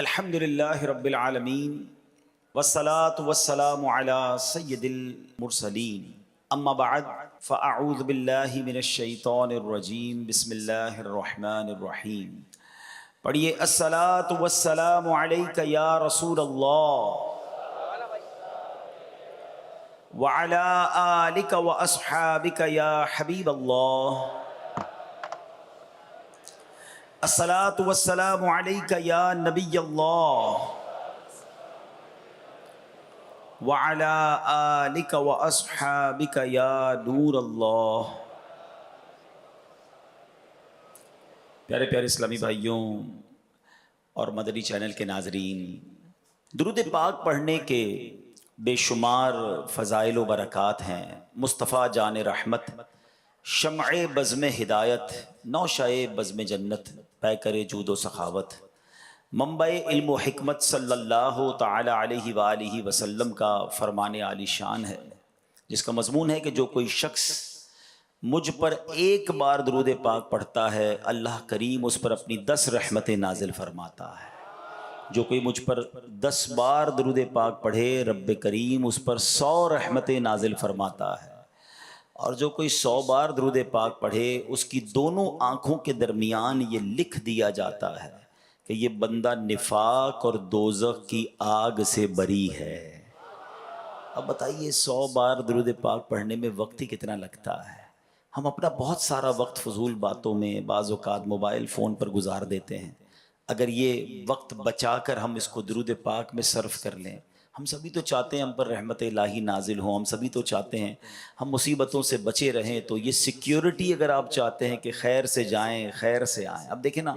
الحمدللہ رب العالمین والصلاة والسلام علی سید المرسلین اما بعد فاعوذ باللہ من الشیطان الرجیم بسم اللہ الرحمن الرحیم. پڑھیے الصلاة والسلام علیک یا رسول اللہ وعلی آلک واصحابک یا حبیب اللہ. الصلاة والسلام علیک یا نبی اللہ وعلی آلک واصحابک یا نور اللہ. پیارے پیارے اسلامی بھائیوں اور مدنی چینل کے ناظرین، درود پاک پڑھنے کے بے شمار فضائل و برکات ہیں. مصطفیٰ جان رحمت، شمع بزم ہدایت، نوشہ بزم جنت، پیکر جود و سخاوت، منبع علم و حکمت صلی اللہ تعالی علیہ وآلہ وسلم کا فرمان عالی شان ہے، جس کا مضمون ہے کہ جو کوئی شخص مجھ پر ایک بار درود پاک پڑھتا ہے اللہ کریم اس پر اپنی 10 رحمتیں نازل فرماتا ہے. جو کوئی مجھ پر 10 بار درود پاک پڑھے رب کریم اس پر 100 رحمتیں نازل فرماتا ہے. اور جو کوئی 100 بار درود پاک پڑھے اس کی دونوں آنکھوں کے درمیان یہ لکھ دیا جاتا ہے کہ یہ بندہ نفاق اور دوزخ کی آگ سے بری ہے. اب بتائیے 100 بار درود پاک پڑھنے میں وقت ہی کتنا لگتا ہے. ہم اپنا بہت سارا وقت فضول باتوں میں، بعض اوقات موبائل فون پر گزار دیتے ہیں. اگر یہ وقت بچا کر ہم اس کو درود پاک میں صرف کر لیں، ہم سبھی تو چاہتے ہیں ہم پر رحمت الہی نازل ہوں، ہم سبھی تو چاہتے ہیں ہم مصیبتوں سے بچے رہیں. تو یہ سیکیورٹی اگر آپ چاہتے ہیں کہ خیر سے جائیں خیر سے آئیں. اب دیکھیں نا،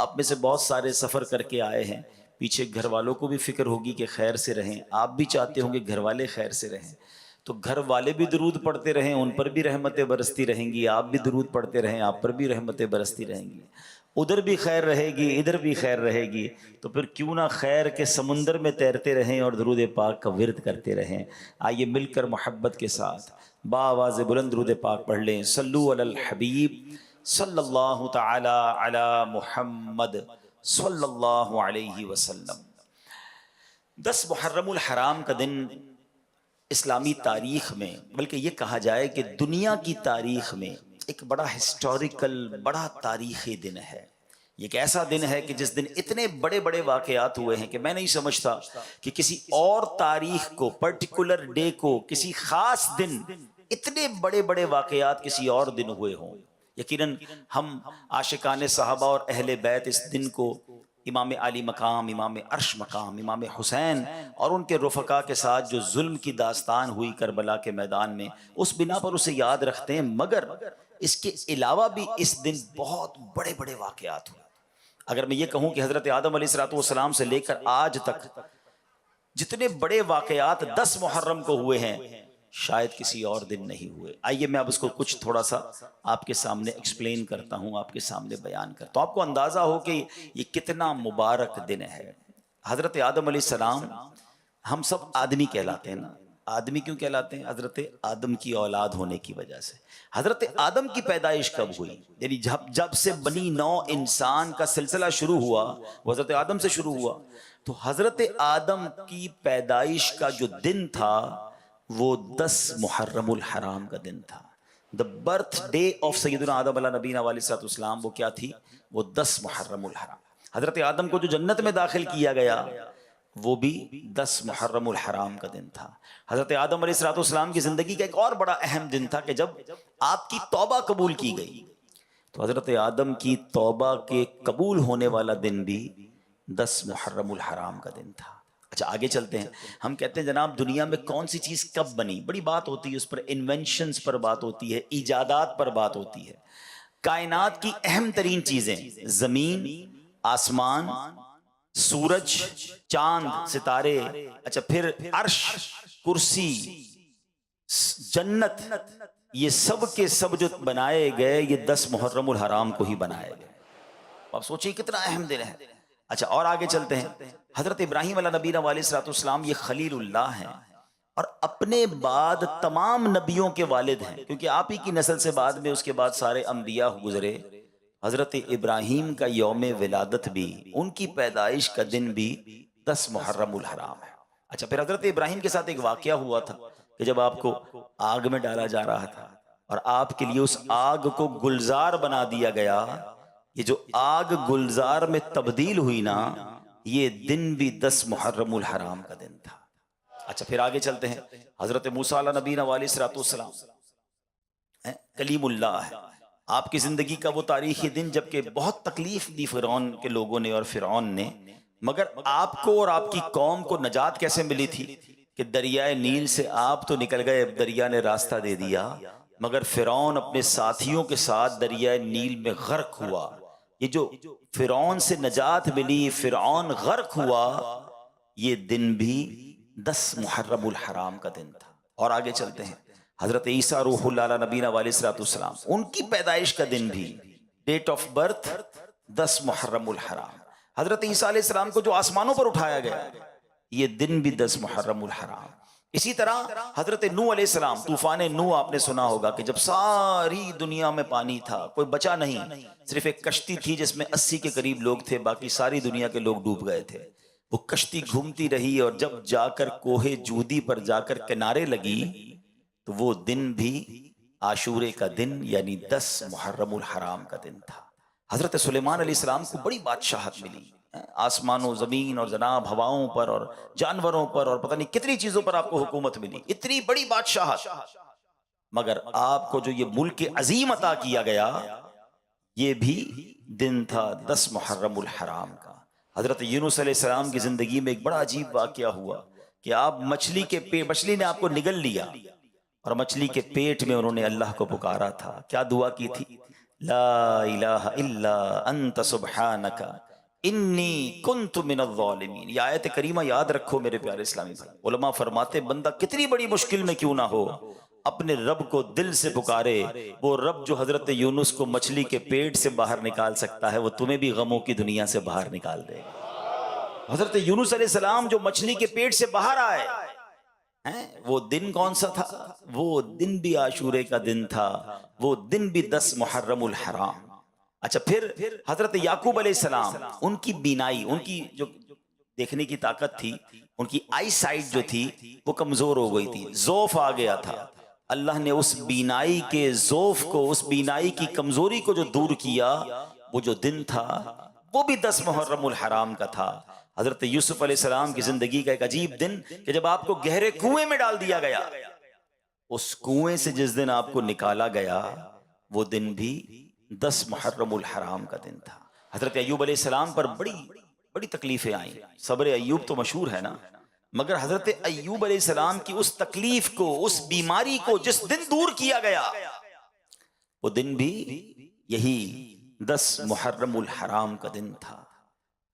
آپ میں سے بہت سارے سفر کر کے آئے ہیں، پیچھے گھر والوں کو بھی فکر ہوگی کہ خیر سے رہیں، آپ بھی چاہتے ہوں گے گھر والے خیر سے رہیں. تو گھر والے بھی درود پڑھتے رہیں، ان پر بھی رحمتیں برستی رہیں گی، آپ بھی درود پڑھتے رہیں، آپ پر بھی رحمتیں برستی رہیں گی. ادھر بھی خیر رہے گی ادھر بھی خیر رہے گی. تو پھر کیوں نہ خیر کے سمندر میں تیرتے رہیں اور درود پاک کا ورد کرتے رہیں. آئیے مل کر محبت کے ساتھ بآواز بلند درود پاک پڑھ لیں. صلو علی الحبیب صلی اللہ تعالی علی محمد صلی اللہ علیہ وسلم. 10 محرم الحرام کا دن اسلامی تاریخ میں، بلکہ یہ کہا جائے کہ دنیا کی تاریخ میں ایک بڑا ہسٹوریکل، بڑا تاریخی دن ہے. یہ ایک ایسا دن ہے کہ جس دن اتنے بڑے بڑے واقعات ہوئے ہیں کہ میں نہیں سمجھتا کہ کسی اور تاریخ کو، پرٹیکولر ڈے کو، کسی خاص دن اتنے بڑے بڑے واقعات کسی اور دن ہوئے ہوں. یقیناً ہم عاشقان صحابہ اور اہل بیت اس دن کو امام علی مقام، امام عرش مقام، امام حسین اور ان کے رفقا کے ساتھ جو ظلم کی داستان ہوئی کربلا کے میدان میں، اس بنا پر اسے یاد رکھتے ہیں. مگر اس کے علاوہ بھی اس دن بہت بڑے بڑے واقعات ہوئے. اگر میں یہ کہوں کہ حضرت آدم علیہ السلام سے لے کر آج تک جتنے بڑے واقعات 10 محرم کو ہوئے ہیں شاید کسی اور دن نہیں ہوئے. آئیے میں اب اس کو کچھ تھوڑا سا آپ کے سامنے ایکسپلین کرتا ہوں، آپ کے سامنے بیان کرتا ہوں، آپ کو اندازہ ہو کہ یہ کتنا مبارک دن ہے. حضرت آدم علیہ السلام، ہم سب آدمی کہلاتے ہیں نا. آدمی کیوں کہلاتے ہیں؟ حضرت آدم کی اولاد ہونے کی وجہ سے. حضرت آدم کی پیدائش کب ہوئی؟ یعنی جب سے بنی نو انسان کا سلسلہ شروع ہوا وہ حضرت آدم سے شروع ہوا. تو حضرت آدم کی پیدائش کا جو دن تھا وہ 10 محرم الحرام کا دن تھا. دا برتھ ڈے آف سیدنا آدم علیہ نبینا علیہ السلام وہ کیا تھی؟ وہ 10 محرم الحرام. حضرت آدم کو جو جنت میں داخل کیا گیا وہ بھی 10 محرم الحرام کا دن تھا. حضرت آدم علیہ السلام کی زندگی کا ایک اور بڑا اہم دن تھا کہ جب آپ کی توبہ قبول کی گئی. تو حضرت آدم کی توبہ کے قبول ہونے والا دن بھی 10 محرم الحرام کا دن تھا. اچھا آگے چلتے ہیں. ہم کہتے ہیں جناب دنیا میں کون سی چیز کب بنی، بڑی بات ہوتی ہے اس پر، انوینشنز پر بات ہوتی ہے، ایجادات پر بات ہوتی ہے. کائنات کی اہم ترین چیزیں زمین، آسمان، سورج، چاند، ستارے، اچھا پھر عرش، کرسی، جنت، یہ سب کے سب جو بنائے گئے یہ 10 محرم الحرام کو ہی بنائے گئے. آپ سوچیں کتنا اہم دن ہے. اچھا اور آگے چلتے ہیں. حضرت ابراہیم علیہ نبینا علیہ السلام یہ خلیل اللہ ہیں اور اپنے بعد تمام نبیوں کے والد ہیں، کیونکہ آپ ہی کی نسل سے بعد میں اس کے بعد سارے انبیاء گزرے. حضرت ابراہیم کا یوم ولادت بھی، ان کی پیدائش کا دن بھی 10 محرم الحرام ہے۔ اچھا، پھر حضرت ابراہیم کے ساتھ ایک واقعہ ہوا تھا کہ جب آپ کو آگ میں ڈالا جا رہا تھا اور آپ کے لیے اس آگ کو گلزار بنا دیا گیا، یہ جو آگ گلزار میں تبدیل ہوئی نا، یہ دن بھی 10 محرم الحرام کا دن تھا۔ اچھا، پھر آگے چلتے ہیں۔ حضرت موسیٰ علیہ نبینا علیہ السلام کلیم اللہ ہے، آپ کی زندگی کا وہ تاریخی دن جبکہ بہت تکلیف دی فرعون کے لوگوں نے اور فرعون نے، مگر آپ کو اور آپ کی قوم کو نجات کیسے ملی تھی کہ دریائے نیل سے آپ تو نکل گئے، دریا نے راستہ دے دیا، مگر فرعون اپنے ساتھیوں کے ساتھ دریائے نیل میں غرق ہوا۔ یہ جو فرعون سے نجات ملی، فرعون غرق ہوا، یہ دن بھی 10 محرم الحرام کا دن تھا۔ اور آگے چلتے ہیں۔ حضرت عیسیٰ روح اللہ علیہ نبینا علیہ السلام، ان کی پیدائش کا دن بھی، ڈیٹ آف برتھ 10 محرم الحرام۔ حضرت عیسیٰ علیہ السلام کو جو آسمانوں پر اٹھایا گیا، یہ دن بھی 10 محرم الحرام۔ اسی طرح حضرت نوح علیہ السلام، طوفان نوح آپ نے سنا ہوگا کہ جب ساری دنیا میں پانی تھا، کوئی بچا نہیں، صرف ایک کشتی تھی جس میں 80 کے قریب لوگ تھے، باقی ساری دنیا کے لوگ ڈوب گئے تھے۔ وہ کشتی گھومتی رہی اور جب جا کر کوہ جودی پر جا کر کنارے لگی تو وہ دن بھی عاشورے کا دن یعنی 10 محرم الحرام کا دن تھا۔ حضرت سلیمان علیہ السلام کو بڑی بادشاہت ملی، آسمان و زمین اور جناب ہواؤں پر اور جانوروں پر اور پتہ نہیں کتنی چیزوں پر آپ کو حکومت ملی، اتنی بڑی بادشاہت، مگر آپ کو جو یہ ملک عظیم عطا کیا گیا، یہ بھی دن تھا 10 محرم الحرام کا۔ حضرت یونس علیہ السلام کی زندگی میں ایک بڑا عجیب واقعہ ہوا کہ آپ مچھلی نے آپ کو نگل لیا اور مچھلی کے پیٹ میں انہوں نے اللہ کو پکارا تھا۔ کیا دعا کی تھی؟ لا الہ الا انت سبحانک انی کنت من الظالمین۔ یہ آیت کریمہ یاد رکھو میرے پیارے اسلامی بھائی۔ علماء فرماتے بندہ کتنی بڑی مشکل میں کیوں نہ ہو، اپنے رب کو دل سے پکارے، وہ رب جو حضرت یونس کو مچھلی کے پیٹ سے باہر نکال سکتا ہے، وہ تمہیں بھی غموں کی دنیا سے باہر نکال دے گا۔ حضرت یونس علیہ السلام جو مچھلی کے پیٹ سے باہر آئے، وہ دن کون سا تھا؟ وہ دن بھی عاشورے کا دن تھا، وہ دن بھی 10 محرم الحرام۔ اچھا، پھر حضرت یعقوب علیہ السلام، ان کی بینائی، ان کی جو دیکھنے کی طاقت تھی، ان کی آئی سائٹ جو تھی وہ کمزور ہو گئی تھی، ضعف آ گیا تھا۔ اللہ نے اس بینائی کے ضعف کو، اس بینائی کی کمزوری کو جو دور کیا، وہ جو دن تھا وہ بھی 10 محرم الحرام کا تھا۔ حضرت یوسف علیہ السلام کی زندگی کا ایک عجیب دن کہ جب آپ کو گہرے کنویں میں ڈال دیا گیا، اس کنویں سے جس دن آپ کو نکالا گیا، وہ دن بھی 10 محرم الحرام کا دن تھا۔ حضرت ایوب علیہ السلام پر بڑی تکلیفیں آئیں، صبر ایوب تو مشہور ہے نا، مگر حضرت ایوب علیہ السلام کی اس تکلیف کو، اس بیماری کو جس دن دور کیا گیا، وہ دن بھی یہی 10 محرم الحرام کا دن تھا۔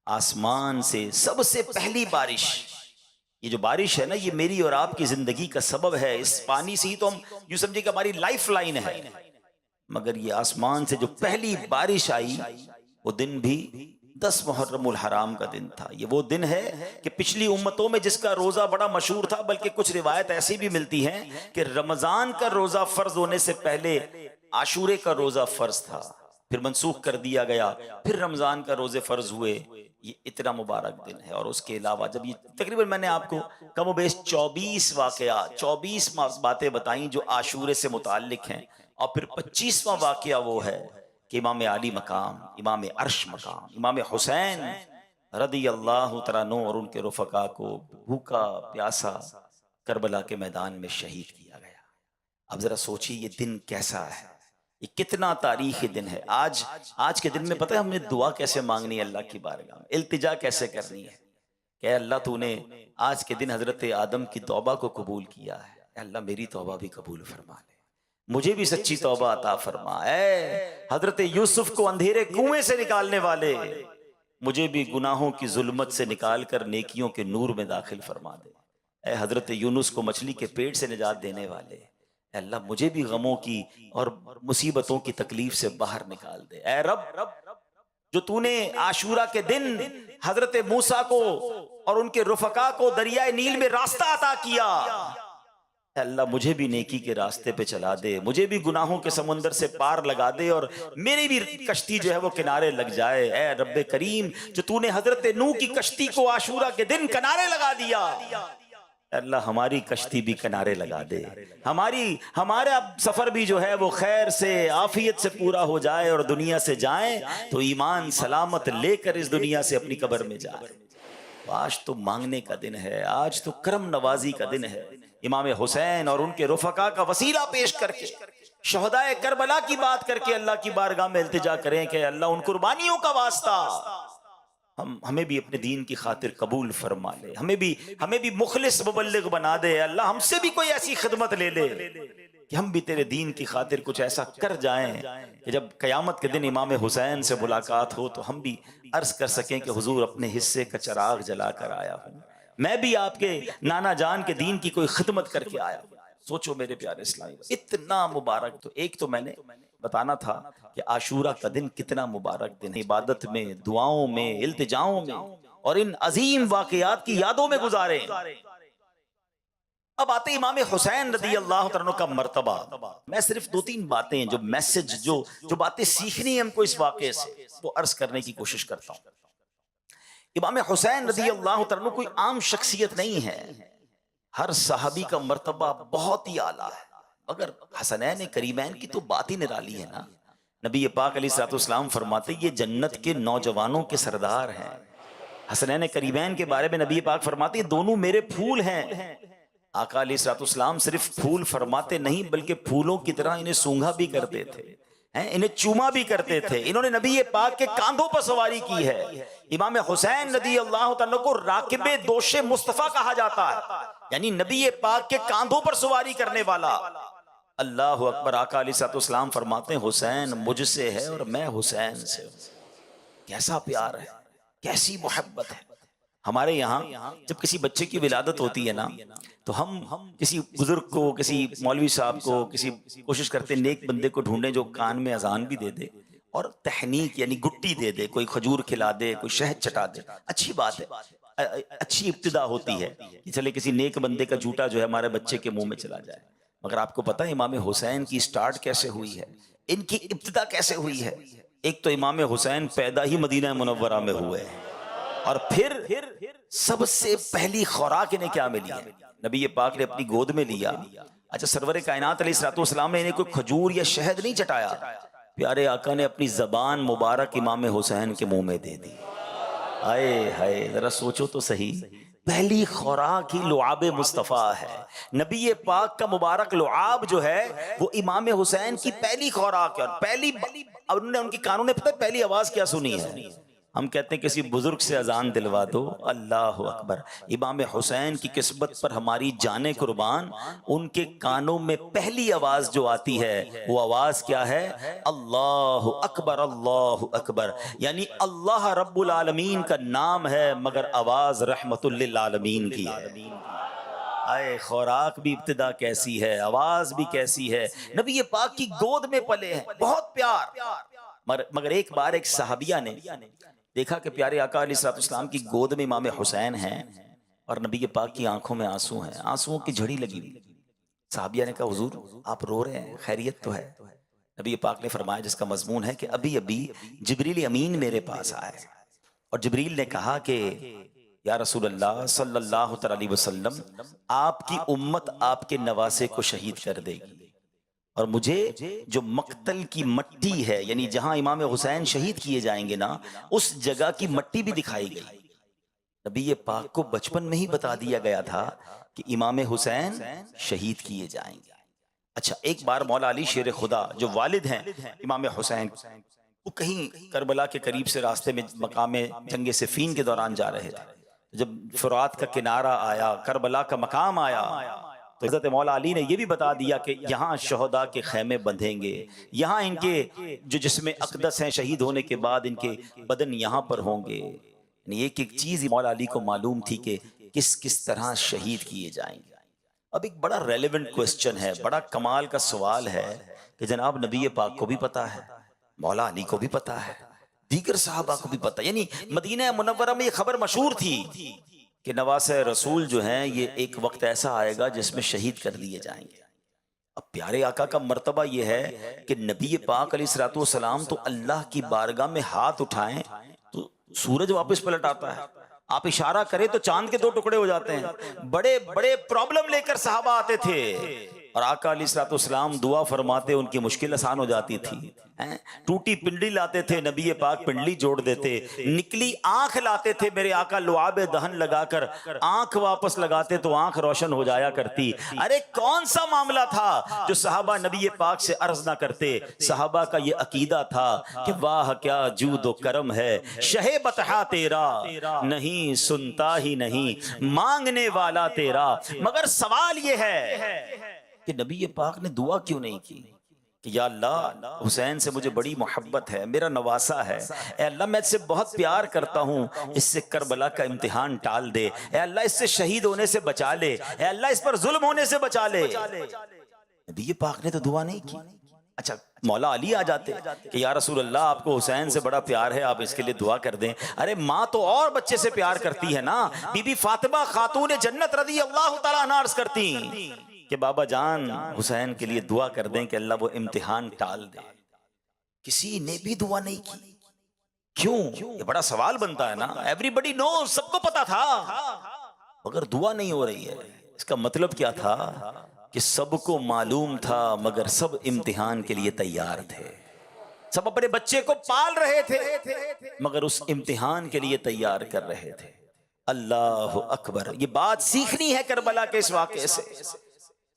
آسمان سے سب سے پہلی بارش، یہ جو بارش ہے نا، یہ میری اور آپ کی زندگی کا سبب ہے، اس پانی سے ہی تو ہم یوں سمجھے کہ ہماری لائف لائن ہے، مگر یہ آسمان سے جو پہلی بارش آئی، وہ دن بھی 10 محرم الحرام کا دن تھا۔ یہ وہ دن ہے کہ پچھلی امتوں میں جس کا روزہ بڑا مشہور تھا، بلکہ کچھ روایت ایسی بھی ملتی ہیں کہ رمضان کا روزہ فرض ہونے سے پہلے عاشورے کا روزہ فرض تھا، پھر منسوخ کر دیا گیا، پھر رمضان کا روزے فرض ہوئے۔ یہ اتنا مبارک دن ہے۔ اور اس کے علاوہ جب یہ تقریباً میں نے آپ کو کم و بیش 24 واقعات، 24 باتیں بتائیں جو عاشورے سے متعلق ہیں، اور پھر 25واں واقعہ وہ ہے کہ امام علی مقام، امام عرش مقام، امام حسین رضی اللہ تعالیٰ عنہ اور ان کے رفقا کو بھوکا پیاسا کربلا کے میدان میں شہید کیا گیا۔ اب ذرا سوچیے یہ دن کیسا ہے، یہ کتنا تاریخی دن ہے۔ آج کے دن میں پتہ ہے ہم نے دعا کیسے مانگنی ہے اللہ کی بارگاہ میں، التجا کیسے کرنی ہے کہ اے اللہ تو نے آج کے دن حضرت آدم کی توبہ کو قبول کیا ہے، اے اللہ میری توبہ بھی قبول فرما لے، مجھے بھی سچی توبہ عطا فرما، اے حضرت یوسف کو اندھیرے کنویں سے نکالنے والے، مجھے بھی گناہوں کی ظلمت سے نکال کر نیکیوں کے نور میں داخل فرما دے، اے حضرت یونس کو مچھلی کے پیٹ سے نجات دینے والے، اے اللہ مجھے بھی غموں کی اور مصیبتوں کی تکلیف سے باہر نکال دے، اے رب جو تو نے عاشورہ کے دن حضرت موسیٰ کو اور ان کے رفقا کو دریائے نیل میں راستہ عطا کیا، اے اللہ مجھے بھی نیکی کے راستے پہ چلا دے، مجھے بھی گناہوں کے سمندر سے پار لگا دے، اور میری بھی کشتی جو ہے وہ کنارے لگ جائے۔ اے رب کریم، جو تو نے حضرت نوح کی کشتی کو عاشورہ کے دن کنارے لگا دیا، اے اللہ ہماری کشتی بھی کنارے لگا دے، ہمارا سفر بھی جو ہے وہ خیر سے عافیت سے پورا ہو جائے، اور دنیا سے جائیں تو ایمان سلامت لے کر اس دنیا سے اپنی قبر میں جائیں۔ آج تو مانگنے کا دن ہے، آج تو کرم نوازی کا دن ہے۔ امام حسین اور ان کے رفقا کا وسیلہ پیش کر کے، شہدائے کربلا کی بات کر کے اللہ کی بارگاہ میں التجا کریں کہ اللہ ان قربانیوں کا واسطہ ہمیں بھی اپنے دین کی خاطر قبول فرما لے، ہمیں بھی مخلص مبلغ بنا دے۔ اللہ ہم سے بھی کوئی ایسی خدمت لے لے کہ ہم بھی تیرے دین کی خاطر کچھ ایسا کر جائیں کہ جب قیامت کے دن امام حسین سے ملاقات ہو تو ہم بھی عرض کر سکیں کہ حضور اپنے حصے کا چراغ جلا کر آیا ہوں، میں بھی آپ کے نانا جان کے دین کی کوئی خدمت کر کے آیا ہوں۔ سوچو میرے پیارے اسلامی، اتنا مبارک۔ تو ایک تو میں نے بتانا تھا کہ عاشورہ کا دن کتنا مبارک دن ہے، عبادت میں، دعاؤں میں، التجاؤں میں، اور ان عظیم واقعات کی یادوں میں گزارے۔ اب آتے امام حسین رضی اللہ عنہ کا مرتبہ۔ میں صرف 2-3 باتیں جو میسج جو باتیں سیکھنی ہیں ہم کو اس واقعے سے، وہ عرض کرنے کی کوشش کرتا ہوں۔ امام حسین رضی اللہ عنہ کوئی عام شخصیت نہیں ہے، ہر صحابی کا مرتبہ بہت ہی اعلیٰ ہے، مگر حسنین کریمین کی تو بات ہی نرالی ہے نا۔ نبی پاک علیہ الصلوۃ والسلام فرماتے یہ جنت کے نوجوانوں کے سردار ہیں۔ حسنین کریمین کے بارے میں نبی پاک فرماتے یہ دونوں میرے پھول ہیں۔ آقا علیہ الصلوۃ والسلام صرف پھول فرماتے نہیں بلکہ پھولوں کی طرح انہیں سونگھا بھی کرتے تھے، انہیں چوما بھی کرتے تھے۔ انہوں نے نبی پاک کے کاندھوں پر سواری کی ہے۔ امام حسین رضی اللہ عنہ کو راکب دوش مصطفیٰ کہا جاتا ہے، یعنی نبی پاک کے کاندھوں پر سواری کرنے والا۔ اللہ اکبر۔ آقا علیہ الصلوۃ والسلام فرماتے ہیں حسین مجھ سے ہے اور میں حسین سے ہوں۔ کیسا پیار ہے، کیسی محبت ہے۔ ہمارے یہاں جب کسی بچے کی ولادت ہوتی ہے نا تو ہم کسی بزرگ کو، کسی مولوی صاحب کو، کسی کوشش کرتے نیک بندے کو ڈھونڈیں جو کان میں اذان بھی دے دے اور تحنیک یعنی گٹی دے دے، کوئی کھجور کھلا دے، کوئی شہد چٹا دے۔ اچھی بات ہے، اچھی ابتدا ہوتی ہے کہ چلے کسی نیک بندے کا جھوٹا جو ہے ہمارے بچے کے منہ میں چلا جائے۔ مگر آپ کو پتہ ہے امام حسین کی سٹارٹ کیسے ہوئی ہے، ان کی ابتدا کیسے ہوئی ہے؟ ایک تو امام حسین پیدا ہی مدینہ منورہ میں ہوئے، اور پھر سب سے پہلی خوراک انہیں کیا ملی ہے؟ نبی پاک نے اپنی گود میں لیا۔ اچھا سرور کائنات علیہ الصلوۃ والسلام نے انہیں کوئی کھجور یا شہد نہیں چٹایا، پیارے آقا نے اپنی زبان مبارک امام حسین کے منہ میں دے دی۔ آئے ہائے، ذرا سوچو تو صحیح، پہلی خوراک ہی لعاب مصطفیٰ ہے۔ نبی پاک کا مبارک لعاب جو ہے وہ امام حسین کی پہلی خوراک ہے، اور انہوں نے ان کی کانوں نے پتہ پہلی آواز کیا سنی ہے؟ ہم کہتے ہیں کسی بزرگ سے اذان دلوا دو، اللہ اکبر۔ امام حسین کی قسمت پر ہماری جانیں قربان، ان کے کانوں میں پہلی آواز جو آتی ہے وہ آواز کیا ہے؟ اللہ اکبر، اللہ اکبر، یعنی اللہ رب العالمین کا نام ہے مگر آواز رحمت للعالمین کی ہے۔ آئے خوراک بھی ابتدا کیسی ہے، آواز بھی کیسی ہے۔ نبی پاک کی گود میں پلے ہیں، بہت پیار۔ مگر ایک بار ایک صحابیہ نے دیکھا کہ پیارے آقا علیہ الصلوۃ والسلام کی گود میں امام حسین ہیں اور نبی پاک کی آنکھوں میں آنسو ہیں، آنسوؤں کی جھڑی لگی ہوئی۔ صحابیہ نے کہا حضور آپ رو رہے ہیں، خیریت تو ہے؟ نبی پاک نے فرمایا جس کا مضمون ہے کہ ابھی جبریل امین میرے پاس آئے اور جبریل نے کہا کہ یا رسول اللہ صلی اللہ علیہ وسلم آپ کی امت آپ کے نواسے کو شہید کر دے گی، اور مجھے جو مقتل کی مٹی ہے یعنی جہاں امام حسین شہید کیے جائیں گے نا اس جگہ کی مٹی بھی دکھائی گئی۔ نبی پاک کو بچپن میں ہی بتا دیا گیا تھا کہ امام حسین شہید کیے جائیں گے۔ اچھا ایک بار مولا علی شیر خدا جو والد ہیں امام حسین، وہ کہیں کربلا کے قریب سے راستے میں مقام جنگ صفین کے دوران جا رہے تھے، جب فرات کا کنارہ آیا، کربلا کا مقام آیا، تو حضرت مولا علی نے یہ بھی بتا دیا کہ یہاں شہداء کے خیمے بندھیں گے، یہاں ان کے جو جسم اقدس ہیں شہید ہونے کے بعد ان کے بدن یہاں پر ہوں گے۔ یعنی ایک چیز مولا علی کو معلوم تھی کہ کس طرح شہید کیے جائیں گے۔ اب ایک بڑا ریلیونٹ کوسچن ہے، بڑا کمال کا سوال ہے کہ جناب نبی پاک کو بھی پتا ہے، مولا علی کو بھی پتا ہے، دیگر صحابہ کو بھی پتا، یعنی مدینہ منورہ میں یہ خبر مشہور تھی کہ نواسۂ رسول جو ہیں یہ ایک وقت ایسا آئے گا جس میں شہید کر دیے جائیں گے۔ اب پیارے آقا کا مرتبہ یہ ہے کہ نبی پاک علیہ الصلوۃ والسلام تو اللہ کی بارگاہ میں ہاتھ اٹھائیں تو سورج واپس پلٹ آتا ہے، آپ اشارہ کریں تو چاند کے 2 ٹکڑے ہو جاتے ہیں۔ بڑے بڑے پرابلم لے کر صحابہ آتے تھے اور آقا علیہ الصلوۃ والسلام دعا فرماتے، ان کی مشکل آسان ہو جاتی تھی۔ ٹوٹی پنڈلی لاتے تھے، نبی پاک پنڈلی جوڑ دیتے۔ نکلی آنکھ لاتے تھے، میرے آقا لعاب دہن لگا کر آنکھ واپس لگاتے تو آنکھ روشن ہو جایا کرتی۔ ارے کون سا معاملہ تھا جو صحابہ نبی پاک سے عرض نہ کرتے؟ صحابہ کا یہ عقیدہ تھا کہ واہ کیا جود و کرم ہے، شہ بطحا تیرا نہیں سنتا ہی نہیں مانگنے والا تیرا۔ مگر سوال یہ ہے کہ نبی پاک نے دعا کیوں نہیں کی کہ یا اللہ حسین سے مجھے بڑی محبت ہے، میرا نواسا ہے، اے اللہ میں اس سے بہت پیار کرتا ہوں، اس سے کربلا کا امتحان ٹال دے، اے اللہ اس سے شہید ہونے سے بچا لے، اے اللہ اس پر ظلم ہونے سے بچا لے۔ نبی پاک نے تو دعا نہیں کی۔ اچھا مولا علی آ جاتے کہ یا رسول اللہ آپ کو حسین سے بڑا پیار ہے، آپ اس کے لیے دعا کر دیں۔ ارے ماں تو اور بچے سے پیار کرتی ہے نا، بی بی فاطمہ خاتون جنت رضی اللہ تعالیٰ عنہا عرض کرتی کہ بابا جان حسین کے لیے دعا کر دیں کہ اللہ وہ امتحان ٹال دے۔ کسی نے بھی دعا نہیں کی، کیوں؟ یہ بڑا سوال بنتا ہے نا۔ ایوری بڈی نوز، سب کو پتا تھا، مگر دعا نہیں ہو رہی ہے۔ اس کا مطلب کیا تھا کہ سب کو معلوم تھا مگر سب امتحان کے لیے تیار تھے، سب اپنے بچے کو پال رہے تھے مگر اس امتحان کے لیے تیار کر رہے تھے۔ اللہ اکبر، یہ بات سیکھنی ہے کربلا کے اس واقعے سے۔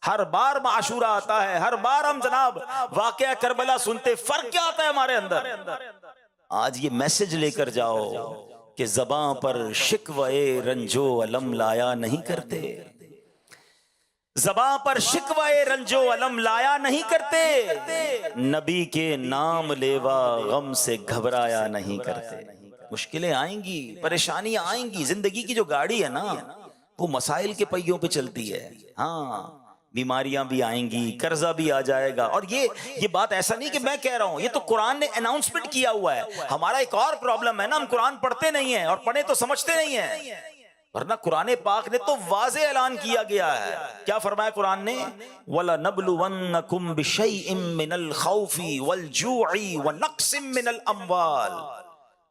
ہر بار عاشورہ آتا ہے، ہر بار ہم جناب واقعہ کربلا سنتے، فرق کیا آتا ہے ہمارے اندر؟ آج یہ میسج لے کر جاؤ کہ زباں پر شکوے رنجو علم لایا نہیں کرتے، زباں پر شکوے رنجو علم لایا نہیں کرتے، نبی کے نام لیوا غم سے گھبرایا نہیں کرتے۔ مشکلیں آئیں گی، پریشانیاں آئیں گی، زندگی کی جو گاڑی ہے نا وہ مسائل کے پہیوں پہ چلتی ہے۔ ہاں بیماریاں بھی آئیں گی، قرضہ بھی آ جائے گا، اور یہ بات ایسا نہیں کہ میں کہہ رہا ہوں، یہ تو قرآن نے اناؤنسمنٹ کیا ہوا ہے۔ ہمارا ایک اور پرابلم ہے نا، ہم قرآن پڑھتے نہیں ہیں، اور پڑھیں تو سمجھتے نہیں ہیں، ورنہ قرآن پاک نے تو واضح اعلان کیا گیا ہے۔ کیا فرمایا قرآن نے؟ وَلَنَبْلُوَنَّكُمْ بِشَيْءٍ مِّنَ الْخَوْفِ وَالْجُوعِ وَنَقْصٍ مِّنَ الْأَمْوَالِ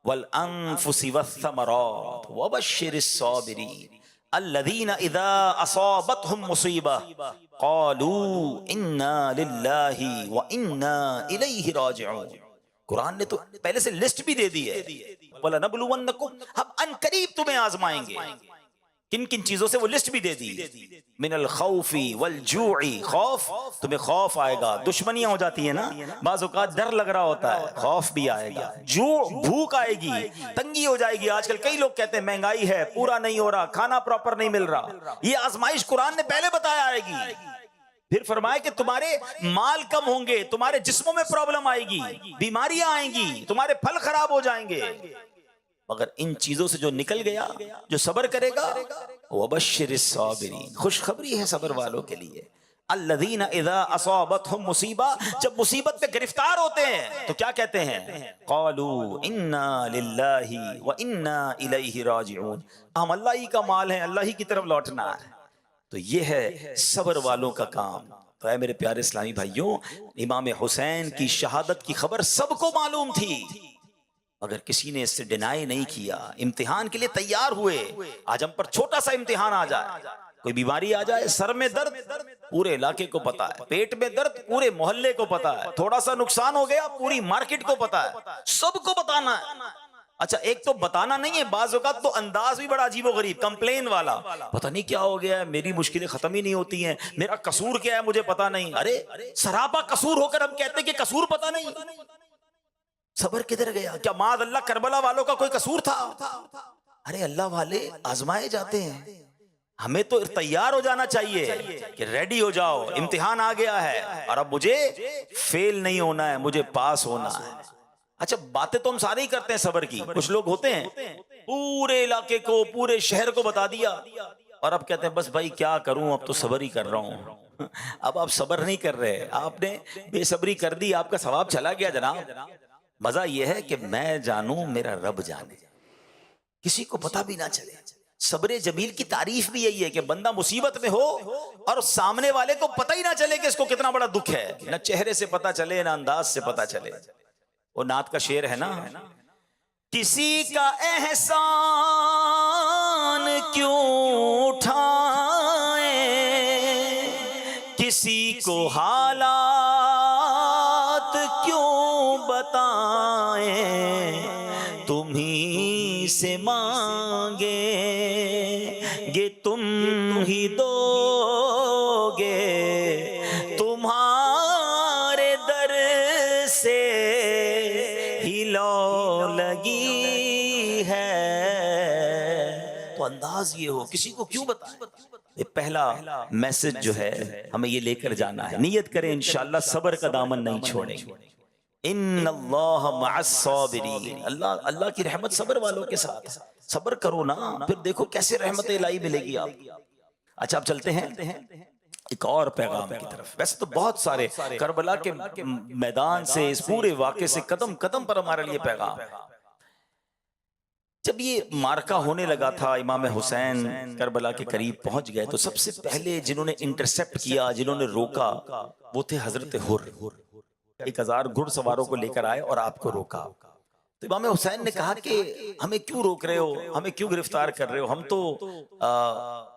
وَالْأَنفُسِ وَالثَّمَرَاتِ وَبَشِّرِ الصَّابِرِينَ الَّذِينَ إِذَا أَصَابَتْهُمْ مُصِيبَةٌ قَالُوا إِنَّا لِلَّهِ وَإِنَّا إِلَيْهِ رَاجِعُونَ۔ قرآن نے تو پہلے سے لسٹ بھی دے دی ہے، وَلَنَبْلُوَنَّكُمْ، ہم ان قریب تمہیں آزمائیں گے۔ کن کن چیزوں سے وہ لسٹ بھی دے دی، من الخوف والجوع، خوف، تمہیں خوف آئے گا، دشمنیاں ہو جاتی ہیں نا، بعض اوقات ڈر لگ رہا ہوتا ہے، خوف بھی آئے گا، جوع، بھوک آئے گی، تنگی ہو جائے گی۔ آج کل کئی لوگ کہتے ہیں مہنگائی ہے، پورا نہیں ہو رہا، کھانا پراپر نہیں مل رہا، یہ آزمائش قرآن نے پہلے بتایا آئے گی۔ پھر فرمایا کہ تمہارے مال کم ہوں گے، تمہارے جسموں میں پرابلم آئے گی، بیماریاں آئیں گی، تمہارے پھل خراب ہو جائیں گے، مگر ان چیزوں سے جو نکل گیا، جو صبر کرے گا، وَبَشِّرِ الصَّابِرِينَ، خوشخبری ہے صبر والوں کے لیے۔ الَّذِينَ إِذَا أَصَابَتْهُمْ مُصِیبَةٌ، جب مصیبت پہ گرفتار ہوتے ہیں تو کیا کہتے ہیں؟ قَالُوا إِنَّا لِلَّهِ وَإِنَّا إِلَيْهِ رَاجِعُونَ، ہم اللہ ہی کا مال ہیں، اللہ ہی کی طرف لوٹنا ہے۔ تو یہ ہے صبر والوں کا کام۔ تو اے میرے پیارے اسلامی بھائیوں، امام حسین کی شہادت کی خبر سب کو معلوم تھی، مگر کسی نے اس سے ڈینائی نہیں کیا، امتحان کے لیے تیار ہوئے۔ آج ہم پر چھوٹا سا امتحان آ جائے، کوئی بیماری آ جائے، سر میں درد پورے علاقے کو پتا ہے، پیٹ میں درد پورے محلے کو پتا ہے، تھوڑا سا نقصان ہو گیا پوری مارکیٹ کو پتا ہے، سب کو بتانا ہے۔ اچھا ایک تو بتانا نہیں ہے، بعض اوقات تو انداز بھی بڑا عجیب و غریب، کمپلین والا، پتہ نہیں کیا ہو گیا ہے، میری مشکلیں ختم ہی نہیں ہوتی ہیں، میرا قصور کیا ہے مجھے پتا نہیں۔ ارے سراپا قصور ہو کر ہم کہتے ہیں کہ قصور پتا نہیں، صبر کدھر گیا؟ کیا معاذ اللہ کربلا والوں کا کوئی قصور تھا؟ ارے اللہ والے آزمائے جاتے ہیں، ہمیں تو تیار ہو جانا چاہیے کہ ریڈی ہو جاؤ، امتحان آ گیا ہے اور اب مجھے فیل نہیں ہونا ہے، مجھے پاس ہونا ہے۔ اچھا باتیں تو ہم سارے ہی کرتے ہیں صبر کی، کچھ لوگ ہوتے ہیں پورے علاقے کو، پورے شہر کو بتا دیا اور اب کہتے ہیں بس بھائی کیا کروں، اب تو صبر ہی کر رہا ہوں۔ اب آپ صبر نہیں کر رہے، آپ نے بے صبری کر دی، آپ کا ثواب چلا گیا جناب۔ مزہ یہ ہے کہ میں جانوں میرا رب جانے، کسی کو پتا بھی نہ چلے۔ صبر جمیل کی تعریف بھی یہی ہے کہ بندہ مصیبت میں ہو اور سامنے والے کو پتہ ہی نہ چلے کہ اس کو کتنا بڑا دکھ ہے، نہ چہرے سے پتہ چلے نہ انداز سے پتہ چلے. وہ نعت کا شعر ہے نا، کسی کا احسان کیوں اٹھائیں، کسی کو حالات کیوں بتائیں، تمہیں سے مانگیں گے تم ہی دو گے، تمہارے در سے ہی لو لگی ہے. تو انداز یہ ہو، کسی کو کیوں بتائیں. یہ پہلا میسج جو ہے ہمیں یہ لے کر جانا ہے. نیت کریں انشاءاللہ صبر کا دامن نہیں چھوڑیں گے. ان اللہ مع الصابرین، اللہ کی رحمت صبر والوں کے ساتھ. صبر کرو نا، پھر دیکھو کیسے رحمت الہی ملے گی آپ. اچھا اب چلتے ہیں ایک اور پیغام کی طرف. ویسے تو بہت سارے کربلا کے میدان سے، اس پورے واقعے سے قدم قدم پر ہمارے لیے پیغام. جب یہ مارکہ ہونے لگا تھا، امام حسین کربلا کے قریب پہنچ گئے، تو سب سے پہلے جنہوں نے انٹرسپٹ کیا، جنہوں نے روکا، وہ تھے حضرت حر. 1000 گھڑ سواروں کو لے کر آئے اور آپ کو روکا. تو امام حسین نے کہا کہ ہمیں کیوں روک رہے ہو، ہمیں کیوں گرفتار کر رہے ہو؟ ہم تو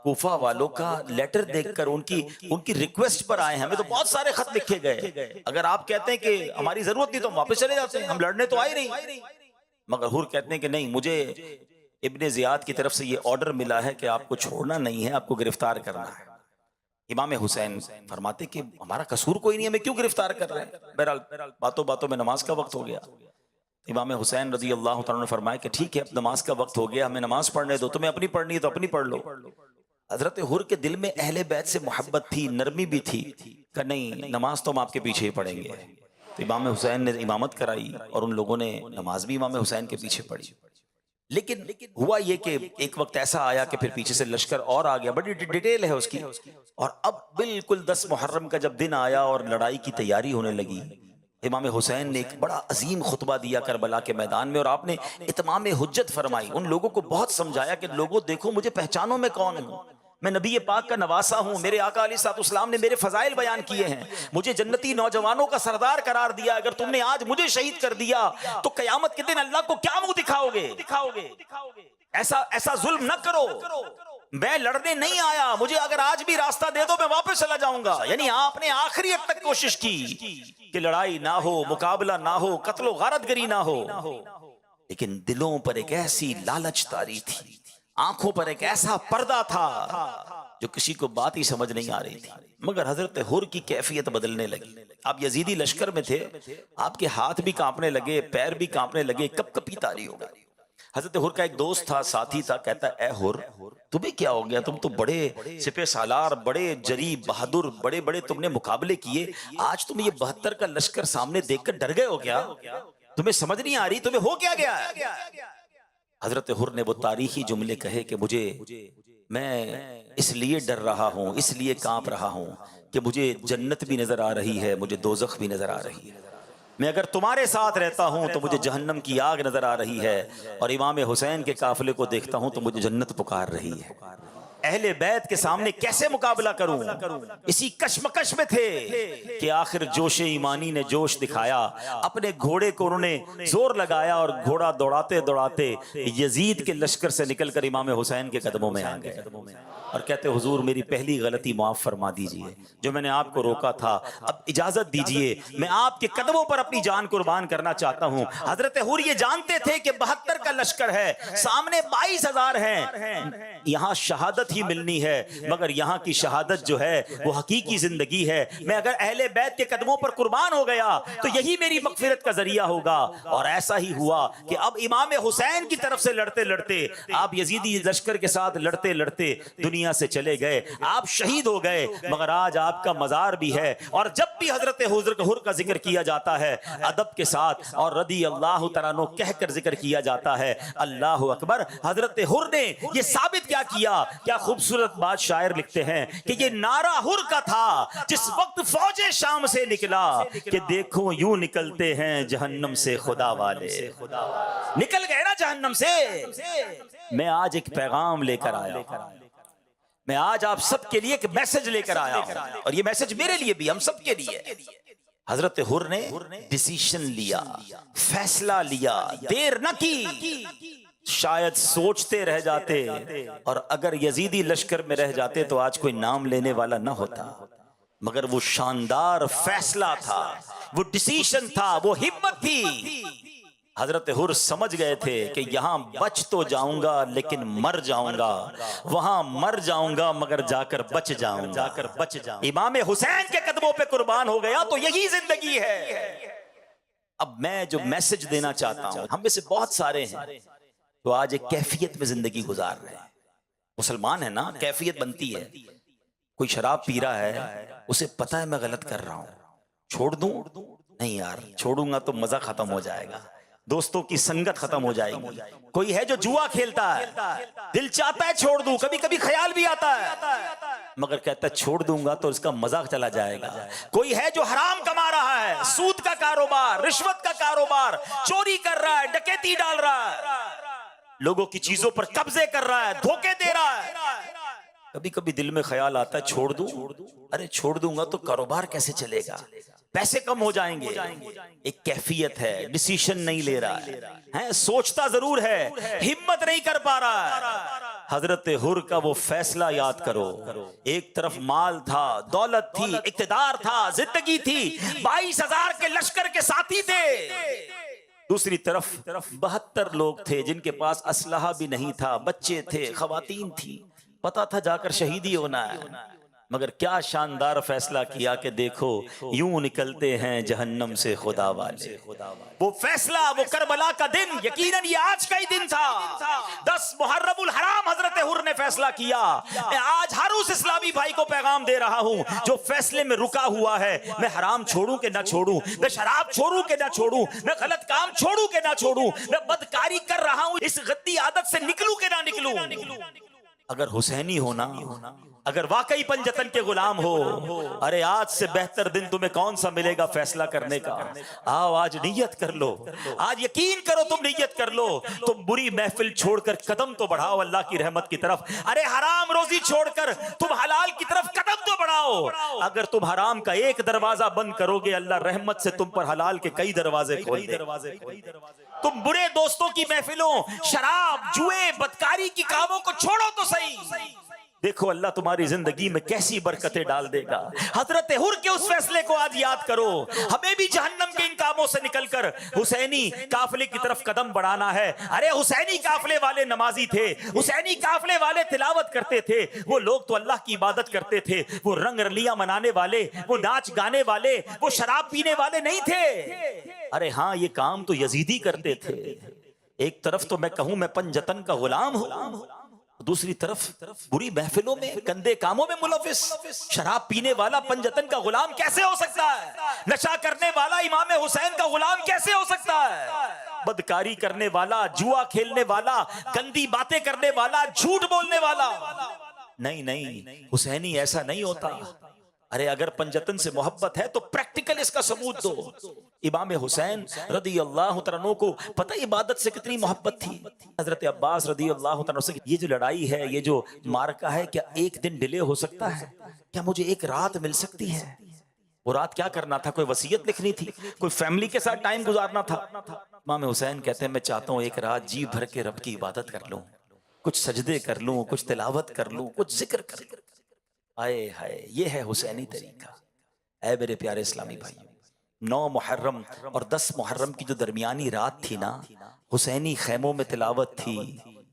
کوفہ والوں کا لیٹر دیکھ کر ان کی ریکویسٹ پر آئے ہیں، ہمیں تو بہت سارے خط لکھے گئے. اگر آپ کہتے ہیں کہ ہماری ضرورت نہیں تو ہم واپس چلے جاتے ہیں، ہم لڑنے تو آئے نہیں. مگر حر کہتے ہیں کہ نہیں، مجھے ابن زیاد کی طرف سے یہ آرڈر ملا ہے کہ آپ کو چھوڑنا نہیں ہے، آپ کو گرفتار کرنا ہے. امام حسین فرماتے کہ ہمارا قصور کوئی نہیں، ہمیں کیوں گرفتار کر رہے ہیں؟ بہرحال باتوں باتوں میں نماز کا وقت ہو گیا. امام حسین رضی اللہ تعالیٰ نے فرمایا کہ ٹھیک ہے، اب نماز کا وقت ہو گیا، ہمیں نماز پڑھنے دو. تمہیں اپنی پڑھنی ہے تو اپنی پڑھ لو. حضرت حر کے دل میں اہل بیت سے محبت تھی، نرمی بھی تھی، کہ نہیں، نماز تو ہم آپ کے پیچھے ہی پڑھیں گے. تو امام حسین نے امامت کرائی اور ان لوگوں نے نماز بھی امام حسین کے پیچھے پڑھی. لیکن ہوا یہ کہ ایک وقت ایسا آیا کہ پھر پیچھے سے لشکر اور آ گیا. بڑی ڈیٹیل ہے اس کی. اور اب بالکل 10 محرم کا جب دن آیا اور لڑائی کی تیاری ہونے لگی، امام حسین نے ایک بڑا عظیم خطبہ دیا کربلا کے میدان میں، اور آپ نے اتمام حجت فرمائی. ان لوگوں کو بہت سمجھایا کہ لوگوں دیکھو، مجھے پہچانو میں کون ہوں. میں نبی پاک کا نواسا ہوں، میرے آقا علیہ الصلوۃ والسلام نے میرے فضائل بیان کیے ہیں، مجھے جنتی نوجوانوں کا سردار قرار دیا. اگر تم نے آج مجھے شہید کر دیا تو قیامت کے دن اللہ کو کیا منہ دکھاؤ گے؟ ایسا ظلم نہ کرو. میں لڑنے نہیں آیا، مجھے اگر آج بھی راستہ دے دو میں واپس چلا جاؤں گا. یعنی آپ نے آخری حد تک کوشش کی کہ لڑائی نہ ہو، مقابلہ نہ ہو، قتل و غارت گری نہ ہو. لیکن دلوں پر ایک ایسی لالچ طاری تھی، آنکھوں پر ایک ایسا پردہ تھا جو کسی کو بات ہی سمجھ نہیں آ رہی تھی. مگر حضرت حر کی کیفیت بدلنے لگی. آپ یزیدی لشکر میں تھے، آپ کے ہاتھ بھی کانپنے لگے، پیر بھی کانپنے لگے، کپ کپی طاری ہو گئی. حضرت حر کا ایک دوست تھا، ساتھی تھا، کہتا اے حر تمہیں کیا ہو گیا؟ تم تو بڑے سپہ سالار، بڑے جری بہادر، بڑے بڑے تم نے مقابلے کیے، آج تم یہ 72 کا لشکر سامنے دیکھ کر ڈر گئے ہو کیا؟ تمہیں سمجھ نہیں آ رہی تمہیں ہو کیا گیا ہے؟ حضرت حر نے وہ تاریخی جملے کہے کہ میں اس لیے ڈر رہا ہوں، اس لیے کانپ رہا ہوں کہ مجھے جنت بھی نظر آ رہی ہے، مجھے دوزخ بھی نظر آ رہی ہے. میں اگر تمہارے ساتھ رہتا ہوں تو مجھے جہنم کی آگ نظر آ رہی ہے، اور امام حسین کے قافلے کو دیکھتا ہوں تو مجھے جنت پکار رہی ہے. اہل بیت کے سامنے کیسے مقابلہ کروں؟ اسی کشمکش میں تھے کہ آخر جوش ایمانی نے جوش دکھایا. اپنے گھوڑے کو انہوں نے زور لگایا اور گھوڑا دوڑاتے دوڑاتے یزید کے لشکر سے نکل کر امام حسین کے قدموں میں آ گئے اور کہتے حضور میری پہلی غلطی معاف فرما دیجئے، جو میں نے آپ کو روکا تھا، اب اجازت دیجئے، میں آپ کے قدموں پر اپنی جان قربان کرنا چاہتا ہوں. حضرت حر یہ جانتے تھے کہ 72 کا لشکر ہے، سامنے 22,000 ہیں، یہاں شہادت ہی ملنی ہے، مگر یہاں کی شہادت جو ہے وہ حقیقی زندگی ہے. میں اگر اہل بیت کے قدموں پر قربان ہو گیا تو یہی میری مغفرت کا ذریعہ ہوگا. اور ایسا ہی ہوا کہ اب امام حسین کی طرف سے لڑتے لڑتے آپ یزیدی لشکر کے ساتھ لڑتے لڑتے دنیا سے چلے گئے، آپ شہید ہو گئے. مگر آج آپ کا مزار بھی ہے، اور جب بھی حضرت حر کا ذکر کیا جاتا ہے ادب کے ساتھ اور رضی اللہ تعالیٰ عنہ کہہ کر ذکر کیا جاتا ہے. اللہ اکبر. حضرت حر نے یہ ثابت کیا خوبصورت بات شاعر لکھتے ہیں کہ یہ نعرہ حر کا تھا جس وقت فوج شام سے نکلا کہ دیکھو یوں نکلتے ہیں جہنم سے خدا والے. نکل گئے نا جہنم سے. میں آج ایک پیغام لے کر آیا ہوں، میں آج آپ سب کے لیے ایک میسج لے کر آیا ہوں، اور یہ میسج میرے لیے بھی، ہم سب کے لیے۔ حضرت حر نے ڈیسیشن لیا، فیصلہ لیا، دیر نہ کی۔ شاید سوچتے رہ جاتے، اور اگر یزیدی لشکر میں رہ جاتے تو آج کوئی نام لینے والا نہ ہوتا، مگر وہ شاندار فیصلہ تھا، وہ ڈیسیشن تھا، وہ ہمت تھی۔ حضرت حر سمجھ گئے تھے کہ یہاں بچ تو جاؤں گا لیکن مر جاؤں گا، وہاں مر جاؤں گا مگر جا کر بچ جاؤں گا۔ امام حسین کے قدموں پہ قربان ہو گیا تو یہی زندگی ہے۔ اب میں جو میسج دینا چاہتا ہوں، ہم میں سے بہت سارے ہیں تو آج ایک کیفیت میں زندگی گزار رہے ہیں۔ مسلمان ہے نا، کیفیت بنتی ہے۔ کوئی شراب پی رہا ہے، اسے پتہ ہے میں غلط کر رہا ہوں، چھوڑ دوں؟ نہیں یار، چھوڑوں گا تو مزہ ختم ہو جائے گا، دوستوں کی سنگت ختم ہو جائے گی۔ کوئی ہے جو جوا کھیلتا ہے، دل چاہتا ہے چھوڑ دوں، کبھی کبھی خیال بھی آتا ہے، مگر کہتا ہے چھوڑ دوں گا تو اس کا مزہ چلا جائے گا۔ کوئی ہے جو حرام کما رہا ہے، سود کا کاروبار، رشوت کا کاروبار، چوری کر رہا ہے، ڈکیتی ڈال رہا ہے، لوگوں کی چیزوں پر قبضے کر رہا ہے، دھوکے دے رہا ہے۔ کبھی کبھی دل میں خیال آتا ہے چھوڑ دوں، ارے چھوڑ دوں گا تو کاروبار کیسے چلے گا، پیسے کم ہو جائیں گے۔ ایک کیفیت ہے، ڈیسیشن نہیں لے رہا ہے، سوچتا ضرور ہے، ہمت نہیں کر پا رہا ہے۔ حضرت حر کا وہ فیصلہ یاد کرو، ایک طرف مال تھا، دولت تھی، اقتدار تھا، زندگی تھی، 22,000 کے لشکر کے ساتھی تھے، دوسری طرف 72 لوگ تھے جن کے پاس اسلحہ بھی نہیں تھا، بچے تھے، خواتین تھی، پتا تھا جا کر شہیدی ہونا ہے، مگر کیا شاندار فیصلہ کیا کہ دیکھو یوں نکلتے ہیں جہنم سے خدا والے۔ وہ فیصلہ، وہ کربلا کا دن، یقیناً یہ آج کا ہی دن تھا، 10 محرم الحرام حضرت حر نے فیصلہ کیا۔ میں آج ہر اس اسلامی بھائی کو پیغام دے رہا ہوں جو فیصلے میں رکا ہوا ہے، میں حرام چھوڑوں کہ نہ چھوڑوں، میں شراب چھوڑوں کہ نہ چھوڑوں، میں غلط کام چھوڑوں کہ نہ چھوڑوں، میں بدکاری کر رہا ہوں، اس غدی عادت سے نکلوں کہ نہ نکلوں۔ اگر حسینی ہونا، اگر واقعی پنجتن کے غلام ہو، ارے آج سے بہتر دن تمہیں کون سا ملے گا فیصلہ کرنے کا؟ آؤ آج نیت کر لو، آج یقین کرو، تم نیت کر لو، تم بری محفل چھوڑ کر قدم تو بڑھاؤ اللہ کی رحمت کی طرف، ارے حرام روزی چھوڑ کر تم حلال کی طرف قدم تو بڑھاؤ۔ اگر تم حرام کا ایک دروازہ بند کرو گے، اللہ رحمت سے تم پر حلال کے کئی دروازے کھول دے۔ تم برے دوستوں کی محفلوں، شراب، جوئے، بدکاری کی کاموں کو چھوڑو تو صحیح، دیکھو اللہ تمہاری زندگی میں کیسی برکتیں ڈال دے گا۔ حضرت حر کے اس فیصلے کو آج یاد کرو، ہمیں بھی جہنم کے ان کاموں سے نکل کر حسینی قافلے کی طرف قدم بڑھانا ہے۔ ارے حسینی قافلے والے نمازی تھے، حسینی قافلے والے تلاوت کرتے تھے، وہ لوگ تو اللہ کی عبادت کرتے تھے، وہ رنگ رلیاں منانے والے، وہ ناچ گانے والے، وہ شراب پینے والے نہیں تھے۔ ارے ہاں یہ کام تو یزیدی کرتے تھے۔ ایک طرف تو میں کہوں میں پنجتن کا غلام ہوں، دوسری طرف بری محفلوں میں، گندے کاموں میں ملوث، شراب پینے والا پنجتن کا غلام کیسے ہو سکتا ہے؟ نشہ کرنے والا امام حسین کا غلام کیسے ہو سکتا ہے؟ بدکاری کرنے والا، جوا کھیلنے والا، گندی باتیں کرنے والا، جھوٹ بولنے والا، نہیں، حسینی ایسا نہیں ہوتا۔ ارے اگر پنجتن سے محبت ہے تو پریکٹیکل اس کا ثبوت دو۔ امام حسین رضی اللہ عنہ کو پتہ عبادت سے کتنی محبت تھی۔ حضرت عباس رضی اللہ عنہ سے یہ جو لڑائی ہے، یہ جو معرکہ ہے، کیا ایک دن ڈیلے ہو سکتا ہے؟ کیا مجھے ایک رات مل سکتی ہے؟ وہ رات کیا کرنا تھا؟ کوئی وصیت لکھنی تھی، کوئی فیملی کے ساتھ ٹائم گزارنا تھا۔ امام حسین کہتے ہیں میں چاہتا ہوں ایک رات جی بھر کے رب کی عبادت کر لوں، کچھ سجدے کر لوں، کچھ تلاوت کر لوں، کچھ ذکر کر لوں۔ آئے ہائے، یہ ہے حسینی طریقہ۔ اے میرے پیارے اسلامی بھائیوں، 9 محرم اور 10 محرم کی جو درمیانی رات تھی نا، حسینی خیموں میں تلاوت تھی،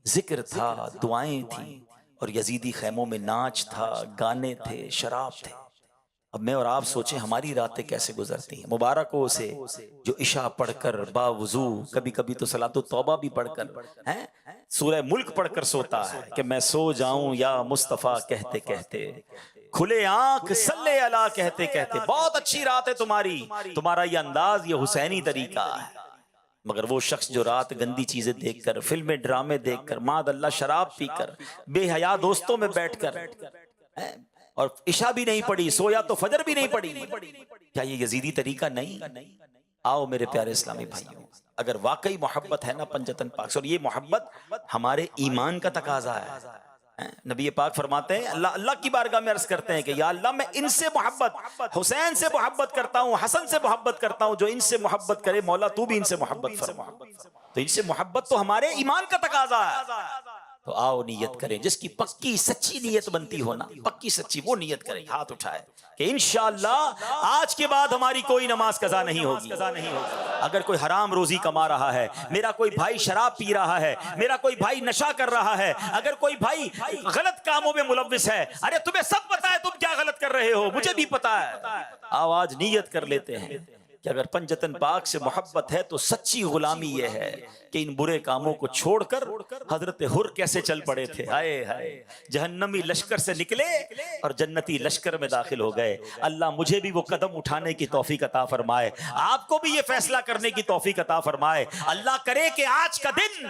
ذکر تھا، دعائیں تھیں، اور یزیدی خیموں میں ناچ تھا، گانے تھے، شراب تھے۔ اب میں اور آپ سوچیں ہماری راتیں کیسے گزرتی ہیں۔ مبارک ہو اسے جو عشاء پڑھ کر باوضو، کبھی کبھی تو صلاۃ التوبہ بھی پڑھ کر، سورہ ملک پڑھ کر سوتا ہے کہ میں سو جاؤں یا مصطفیٰ کہتے کہتے، کھلے آنکھ صلی اللہ کہتے کہتے۔ بہت اچھی رات ہے تمہاری، تمہارا یہ انداز، یہ حسینی طریقہ ہے۔ مگر وہ شخص جو رات گندی چیزیں دیکھ کر، فلمیں ڈرامے دیکھ کر، معاذ اللہ شراب پی کر، بے حیا دوستوں میں بیٹھ کر، اور عشاء بھی نہیں پڑھی، سویا تو فجر بھی نہیں پڑھی، کیا یہ یزیدی طریقہ نہیں؟ آؤ میرے پیارے اسلامی بھائیوں، اگر واقعی محبت ہے نا پنجتن پاک سے، اور یہ محبت ہمارے ایمان کا تقاضا ہے، نبی پاک فرماتے ہیں اللہ کی بارگاہ میں عرض کرتے ہیں کہ یا اللہ میں ان سے محبت، حسین سے محبت کرتا ہوں، حسن سے محبت کرتا ہوں، جو ان سے محبت کرے مولا تو بھی ان سے محبت فرما۔ تو ان سے محبت تو ہمارے ایمان کا تقاضا ہے۔ تو آؤ نیت کریں، جس کی پکی سچی نیت بنتی ہو نا، پکی سچی، وہ نیت کریں، ہاتھ اٹھائے کہ انشاءاللہ آج کے بعد ہماری کوئی نماز قضا نہیں ہوگی۔ اگر کوئی حرام روزی کما رہا ہے، میرا کوئی بھائی شراب پی رہا ہے، میرا کوئی بھائی نشہ کر رہا ہے، اگر کوئی بھائی غلط کاموں میں ملوث ہے، ارے تمہیں سب پتا ہے تم کیا غلط کر رہے ہو، مجھے بھی پتا ہے، آؤ آج نیت کر لیتے ہیں کہ اگر پنجتن پاک سے محبت ہے تو سچی غلامی یہ ہے کہ ان برے کاموں کو چھوڑ کر حضرت حر کیسے چل پڑے تھے، ہائے ہائے، جہنمی لشکر سے نکلے اور جنتی لشکر میں داخل ہو گئے۔ اللہ مجھے بھی وہ قدم اٹھانے کی توفیق عطا فرمائے، آپ کو بھی یہ فیصلہ کرنے کی توفیق عطا فرمائے۔ اللہ کرے کہ آج کا دن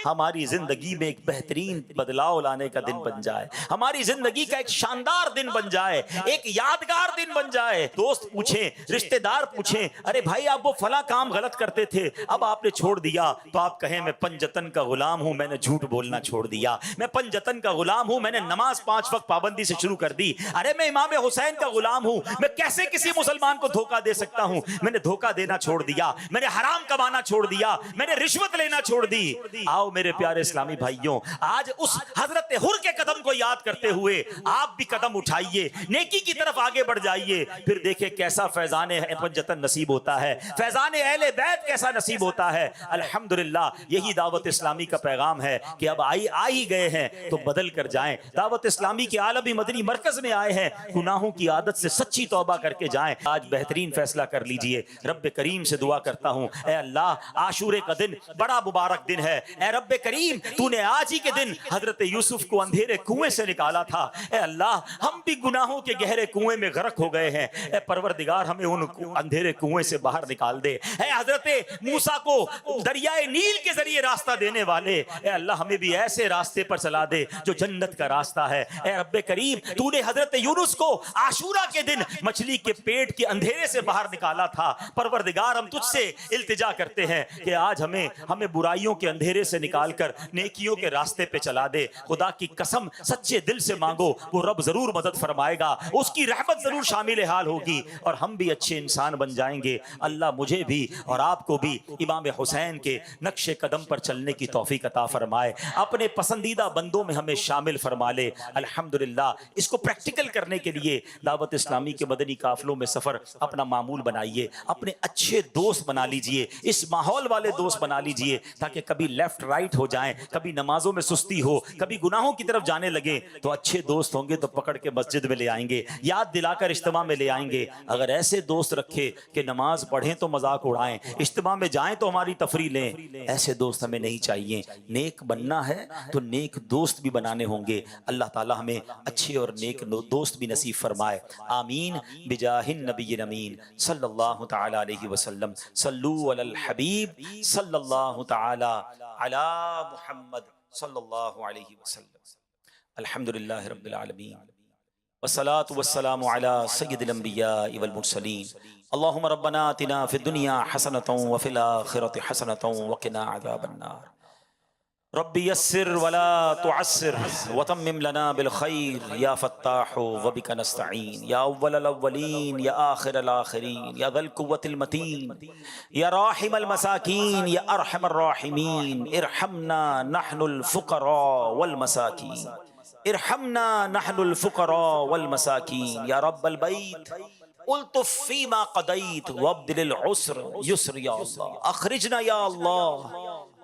ہماری زندگی میں ایک بہترین بدلاؤ لانے کا دن بن جائے، ہماری زندگی کا ایک شاندار دن بن جائے، ایک یادگار دن بن جائے۔ دوست پوچھیں، رشتہ دار پوچھیں، ارے بھائی آپ وہ فلاں کام غلط کرتے تھے، اب آپ نے چھوڑ دیا، تو آپ کہیں میں پنجتن کا غلام ہوں، میں نے جھوٹ بولنا چھوڑ دیا، میں پنجتن کا غلام ہوں، میں نے نماز 5 وقت پابندی سے شروع کر دی، ارے میں امام حسین کا غلام ہوں، میں کیسے کسی مسلمان کو دھوکہ دے سکتا ہوں، میں نے دھوکہ دینا چھوڑ دیا، میں نے حرام کمانا چھوڑ دیا، میں نے رشوت لینا چھوڑ دی۔ آؤ میرے پیارے اسلامی بھائیوں، آج اس حضرت حر کے قدم کو یاد کرتے ہوئے آپ بھی قدم اٹھائیے، نیکی کی طرف آگے بڑھ جائیے، پھر دیکھیں کیسا فیضان پنجتن نصیب ہوتا ہے، فیضان اہل بیت کیسا نصیب ہوتا ہے۔ الحمدللہ یہی دعوت اسلامی کا پیغام ہے کہ اب آ ہی گئے ہیں تو بدل کر جائیں، دعوت اسلامی کے عالمی مدنی مرکز میں آئے ہیں، گناہوں کی عادت سے سچی توبہ کر کے جائیں۔ آج بہترین فیصلہ کر لیجئے، رب کریم سے دعا کرتا ہوں، اے اللہ عاشورے کا دن بڑا مبارک دن ہے، اے رب کریم تو نے آج ہی کے دن حضرت یوسف کو اندھیرے کنویں سے نکالا تھا، اے اللہ ہم بھی گناہوں کے گہرے کنویں میں غرق ہو گئے ہیں، اے پروردگار ہمیں ان اندھیرے کنویں سے باہر نکال دے، اے حضرت موسیٰ کو دریائے نیل کے ذریعے راستہ دینے والے، اے اللہ ہمیں بھی ایسے راستے پر چلا دے جو جنت کا راستہ ہے۔ اے رب کریم تو نے حضرت یونس کو عاشورہ کے دن مچھلی کے پیٹ کے اندھیرے سے باہر نکالا تھا، پروردگار ہم تجھ سے التجا کرتے ہیں کہ آج ہمیں برائیوں کے اندھیرے سے نکال کر نیکیوں کے راستے پہ چلا دے۔ خدا کی قسم سچے دل سے مانگو، وہ رب ضرور مدد فرمائے گا، اس کی رحمت ضرور شامل حال ہوگی اور ہم بھی اچھے انسان بن جائیں گے۔ اللہ مجھے بھی اور آپ کو بھی امام حسین کے نقش قدم پر چلنے کی توفیق عطا فرمائے، اپنے پسندیدہ بندوں میں ہمیں شامل فرما لے۔ الحمدللہ اس کو پریکٹیکل کرنے کے لیے دعوت اسلامی کے مدنی قافلوں میں سفر اپنا معمول بنائیے، اپنے اچھے دوست بنا لیجئے، اس ماحول والے دوست بنا لیجئے تاکہ کبھی لیفٹ رائٹ ہو جائیں، کبھی نمازوں میں سستی ہو، کبھی گناہوں کی طرف جانے لگے تو اچھے دوست ہوں گے تو پکڑ کے مسجد میں لے آئیں گے، یاد دلا کر اجتماع میں لے آئیں گے۔ اگر ایسے دوست رکھے کہ نماز پڑھیں تو مذاق اڑائیں، اجتماع میں جائیں تو ہماری تفریح لیں، ایسے دوست ہمیں نہیں چاہیے۔ نیک بننا ہے تو نیک دوست بھی بنانے ہوں گے۔ اللہ تعالی ہمیں اچھے اور نیک دوست بھی نصیب فرمائے، آمین بجاہ النبی الامین صلی اللہ تعالی علیہ وسلم۔ صلو علی الحبیب صلی اللہ تعالی علی محمد صلی اللہ علیہ وسلم۔ الحمدللہ رب العالمین والصلاة والسلام على سید الانبیاء والمرسلین۔ اللہم ربنا آتنا فی الدنیا حسنة وفی الآخرة حسنة وقنا عذاب النار۔ رب یسر ولا تعسر وتمم لنا بالخیر یا فتاح وبک نستعین یا اول الاولین یا آخر الاخرین یا ذا القوة المتین یا راحم المساکین یا ارحم الراحمین۔ ارحمنا نحن الفقراء والمساکین، ارحمنا نحن الفقراء والمساکین یا رب البیت الطف فیما قضیت وابدل العسر یسر یا اللہ، اخرجنا یا اللہ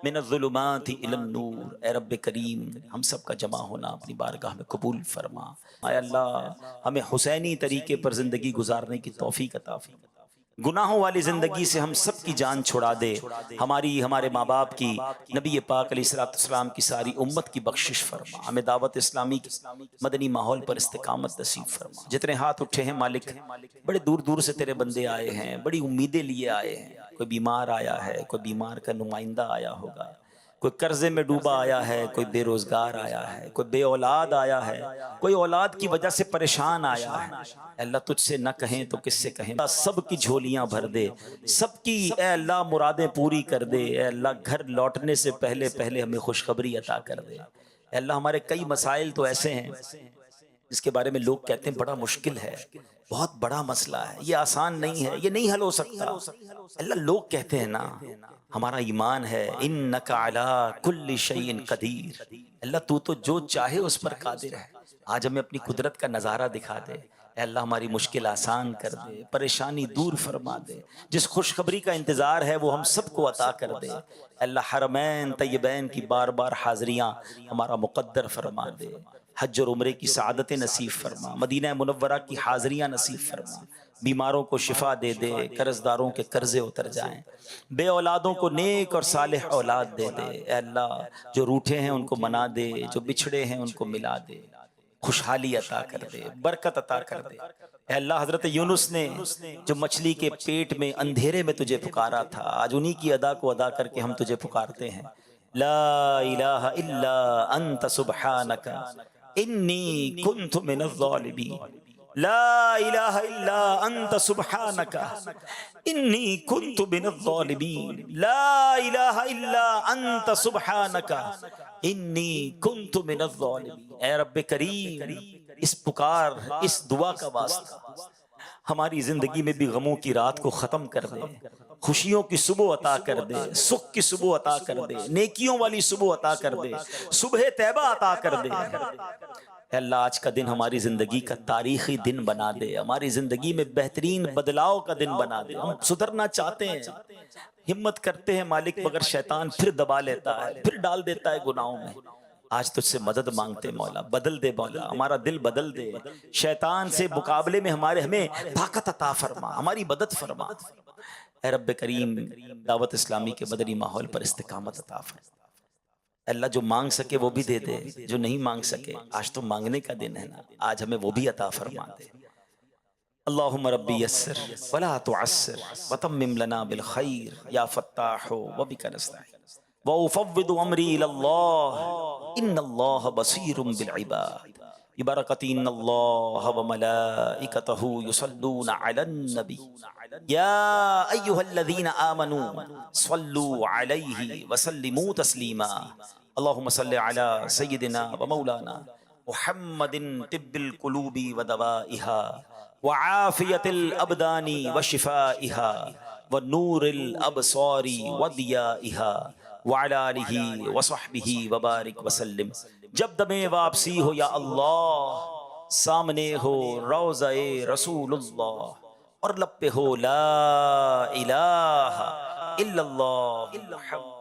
من الظلمات الی النور۔ اے رب کریم ہم سب کا جمع ہونا اپنی بارگاہ میں قبول فرما، اے اللہ ہمیں حسینی طریقے پر زندگی گزارنے کی توفیق عطا فرما، گناہوں والی زندگی سے ہم سب کی جان چھڑا دے، ہماری ہمارے ماں باپ کی، نبی پاک علیہ السلام کی ساری امت کی بخشش فرما، ہمیں دعوت اسلامی کی مدنی ماحول پر استقامت نصیب فرما۔ جتنے ہاتھ اٹھے ہیں مالک، بڑے دور دور سے تیرے بندے آئے ہیں، بڑی امیدیں لیے آئے ہیں، کوئی بیمار آیا ہے، کوئی بیمار کا نمائندہ آیا ہوگا، کوئی قرضے میں ڈوبا آیا ہے، کوئی بے روزگار آیا ہے، کوئی بے اولاد آیا ہے، کوئی اولاد کی وجہ سے پریشان آیا ہے۔ اے اللہ تجھ سے نہ کہیں تو کس سے کہیں؟ سب کی جھولیاں بھر دے، سب کی اے اللہ مرادیں پوری کر دے۔ اے اللہ گھر لوٹنے سے پہلے پہلے ہمیں خوشخبری عطا کر دے۔ اے اللہ ہمارے کئی مسائل تو ایسے ہیں جس کے بارے میں لوگ کہتے ہیں بڑا مشکل ہے، بہت بڑا مسئلہ ہے، یہ آسان نہیں ہے، یہ نہیں حل ہو سکتا۔ اللہ لوگ کہتے ہیں نا، ہمارا ایمان ہے انک علی کل شیء قدیر، اللہ تو جو چاہے اس پر قادر ہے۔ آج ہمیں اپنی قدرت کا نظارہ دکھا دے، اے اللہ ہماری مشکل آسان کر دے، پریشانی دور فرما دے، جس خوشخبری کا انتظار ہے وہ ہم سب کو عطا کر دے۔ اے اللہ حرمین طیبین کی بار بار حاضریاں ہمارا مقدر فرما دے، حج اور عمرے کی سعادت نصیب فرما، مدینہ منورہ کی حاضریاں نصیب فرما، بیماروں کو شفا دے دے، قرض داروں کے قرضے اتر جائیں، بے اولادوں کو نیک اور صالح اولاد دے دے۔ اے اللہ جو روٹھے ہیں ان کو منا دے، جو بچھڑے ہیں ان کو ملا دے، خوشحالی عطا کر دے، برکت عطا کر دے۔ اے اللہ حضرت یونس نے جو مچھلی کے پیٹ میں اندھیرے میں تجھے پکارا تھا، آج انہی کی ادا کو ادا کر کے ہم تجھے پکارتے ہیں۔ لا الہ الا انت سبحانک انی کنت من الظالمین، لا الہ الا انت سبحانک انی کنت من الظالمین، لا الہ الا انت سبحانک انی کنت من الظالمین۔ اے رب کریم اس پکار، اس دعا کا واسطہ ہماری زندگی میں بھی غموں کی رات کو ختم کر دے، خوشیوں کی صبح عطا کر دے، سکھ کی صبح عطا کر دے، نیکیوں والی صبح عطا کر دے، صبح طیبہ عطا کر دے۔ اے اللہ آج کا دن ہماری زندگی کا تاریخی دن بنا دے، ہماری زندگی میں بہترین بدلاؤ کا دن بنا دے۔ ہم سدھرنا چاہتے ہیں، ہمت کرتے ہیں مالک، مگر شیطان پھر دبا لیتا ہے، پھر ڈال دیتا ہے گناہوں میں۔ آج تجھ سے مدد مانگتے مولا، بدل دے مولا، ہمارا دل بدل دے، شیطان سے مقابلے میں ہمیں طاقت عطا فرما، ہماری مدد فرما۔ اے رب کریم دعوت اسلامی کے مدنی ماحول پر استقامت عطا فرما۔ اللہ جو مانگ سکے وہ بھی دے دے، جو نہیں مانگ سکے آج تو مانگنے کا دن ہے نا، آج ہمیں وہ بھی عطا فرما دے۔ اللہم ربی یسر ولا تعسر وتمم لنا بالخیر یا فتاح وبک نستعین وافوض امری الی اللہ ان اللہ بصیر بالعباد ببرکۃ ان اللہ وملائکتہ یصلون علی النبی یا ایھا الذین آمنوا صلوا علیہ وسلموا تسلیما اللہم صل علی سیدنا ومولانا محمد طب القلوب ودوائها وعافیت الابدان وشفائها ونور الابصار وضیائها وعلی آلہ وصحبہ وبارک وسلم۔ جب دم واپسی ہو یا اللہ، سامنے ہو روضہ رسول اللہ، اور لب پہ ہو لا الہ الا اللہ محمد